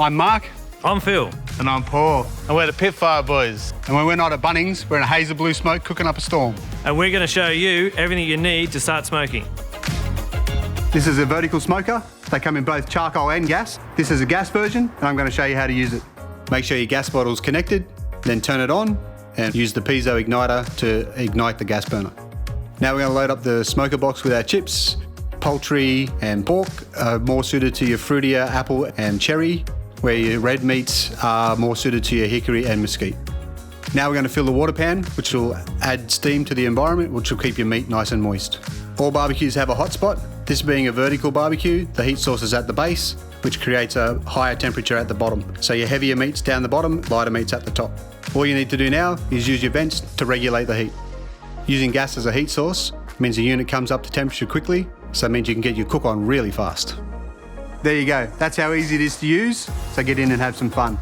I'm Mark. I'm Phil. And I'm Paul. And we're the Pitfire Boys. And when we're not at Bunnings, we're in a hazel blue smoke cooking up a storm. And we're going to show you everything you need to start smoking. This is a vertical smoker. They come in both charcoal and gas. This is a gas version, and I'm going to show you how to use it. Make sure your gas bottle's connected, then turn it on and use the piezo igniter to ignite the gas burner. Now we're going to load up the smoker box with our chips. Poultry and pork are more suited to your fruitier apple and cherry, where your red meats are more suited to your hickory and mesquite. Now we're going to fill the water pan, which will add steam to the environment, which will keep your meat nice and moist. All barbecues have a hot spot. This being a vertical barbecue, the heat source is at the base, which creates a higher temperature at the bottom. So your heavier meat's down the bottom, lighter meat's at the top. All you need to do now is use your vents to regulate the heat. Using gas as a heat source means the unit comes up to temperature quickly, so it means you can get your cook on really fast. There you go. That's how easy it is to use, so get in and have some fun.